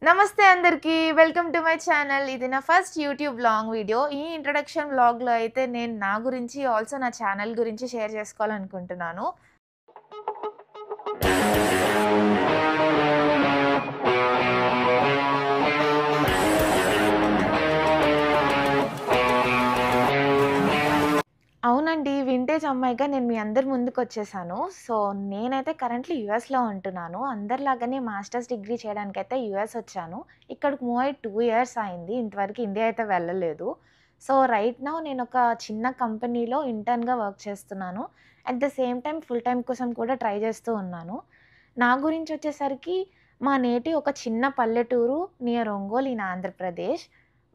నమస్తే అందరికీ. Welcome to my channel. ఇది నా ఫస్ట్ యూట్యూబ్ లాంగ్ వీడియో. ఈ ఇంట్రడక్షన్ వ్లాగ్‌లో అయితే నేను నా గురించి, ఆల్సో నా ఛానల్ గురించి షేర్ చేసుకోవాలనుకుంటున్నాను. అవునండి. వింటేజ్ అమ్మాయిగా నేను మీ అందరి ముందుకొచ్చేసాను. సో, నేనైతే కరెంట్‌లీ యూఎస్‌లో ఉంటున్నాను. అందరిలాగానే మాస్టర్స్ డిగ్రీ చేయడానికైతే యూఎస్ వచ్చాను. ఇక్కడికి మూవ్ అయ్యి 2 ఇయర్స్ అయింది. ఇంతవరకు ఇండియా అయితే వెళ్ళలేదు. సో, రైట్ నౌ నేనొక చిన్న కంపెనీలో ఇంటర్న్‌గా వర్క్ చేస్తున్నాను. At the same time full time కోసం కూడా ట్రై చేస్తూ ఉన్నాను. నా గురించొచ్చేసరికి మా నేటివ్ ఒక చిన్న పల్లెటూరు నియర్ ఒంగోల్ ఇన్ ఆంధ్రప్రదేశ్.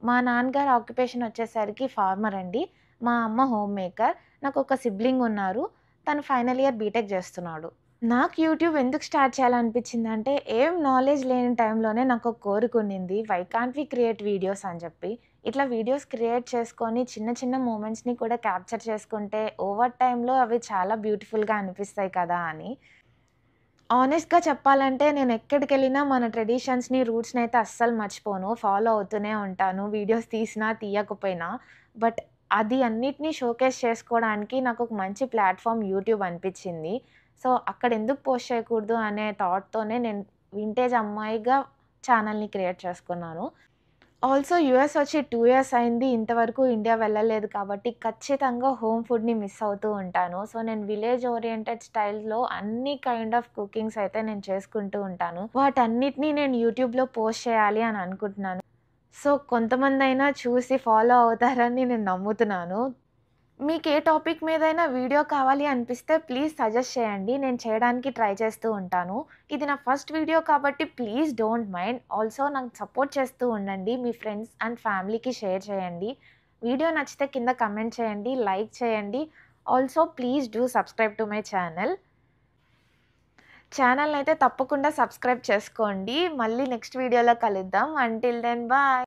మా నాన్నగారి ఆక్యుపేషన్ వచ్చేసరికి ఫార్మర్ అండి. మా అమ్మ హోమ్ మేకర్. నాకొక సిబ్లింగ్ ఉన్నారు. తను ఫైనల్ ఇయర్ బీటెక్ చేస్తున్నాడు. నాకు యూట్యూబ్ ఎందుకు స్టార్ట్ చేయాలనిపించిందంటే, ఏం నాలెడ్జ్ లేని టైంలోనే నాకొక కోరికుండింది. Why can't we create videos అని చెప్పి. ఇట్లా వీడియోస్ క్రియేట్ చేసుకొని చిన్న చిన్న మూమెంట్స్‌ని కూడా క్యాప్చర్ చేసుకుంటే ఓవర్ టైమ్‌లో అవి చాలా బ్యూటిఫుల్‌గా అనిపిస్తాయి కదా అని. ఆనెస్ట్‌గా చెప్పాలంటే నేనెక్కడికెళ్ళినా మన ట్రెడిషన్స్‌ని, రూట్స్‌నయితే అస్సలు మర్చిపోను. ఫాలో అవుతూనే ఉంటాను. వీడియోస్ తీసినా, తీయకపోయినా. బట్ అది అన్నిటిని షోకేస్ చేసుకోవడానికి నాకొక మంచి ప్లాట్‌ఫార్మ్ యూట్యూబ్ అనిపిచ్చింది. సో, అక్కడెందుకు పోస్ట్ చేయకూడదు అనే థాట్‌తోనే నేను వింటేజ్ అమ్మాయిగా ఛానెల్‌ని క్రియేట్ చేసుకున్నాను. ఆల్సో యూఎస్ వచ్చి 2 ఇయర్స్ అయింది. ఇంతవరకు ఇండియా వెళ్ళలేదు కాబట్టి ఖచ్చితంగా హోమ్ ఫుడ్‌ని మిస్ అవుతూ ఉంటాను. సో, నేను విలేజ్ ఓరియెంటెడ్ స్టైల్‌లో అన్ని కైండ్ ఆఫ్ కుకింగ్స్ అయితే నేను చేసుకుంటూ ఉంటాను. వాటన్నిటిని నేను యూట్యూబ్‌లో పోస్ట్ చేయాలి అని అనుకుంటున్నాను. సో, కొంతమందైనా చూసి ఫాలో అవుతారని నేను నమ్ముతున్నాను. మీకే టాపిక్ మీదైనా వీడియో కావాలి అనిపిస్తే ప్లీజ్ సజెస్ట్ చేయండి. నేను చేయడానికి ట్రై చేస్తూ ఉంటాను. ఇది నా ఫస్ట్ వీడియో కాబట్టి ప్లీజ్ డోంట్ మైండ్. ఆల్సో నాకు సపోర్ట్ చేస్తూ ఉండండి. మీ ఫ్రెండ్స్ అండ్ ఫ్యామిలీకి షేర్ చేయండి. వీడియో నచ్చితే కింద కమెంట్ చేయండి, లైక్ చేయండి. Also please do subscribe to my channel. ఛానల్‌నైతే తప్పకుండా సబ్స్క్రైబ్ చేసుకోండి. మళ్ళీ నెక్స్ట్ వీడియోలో కలుద్దాం. Until then bye.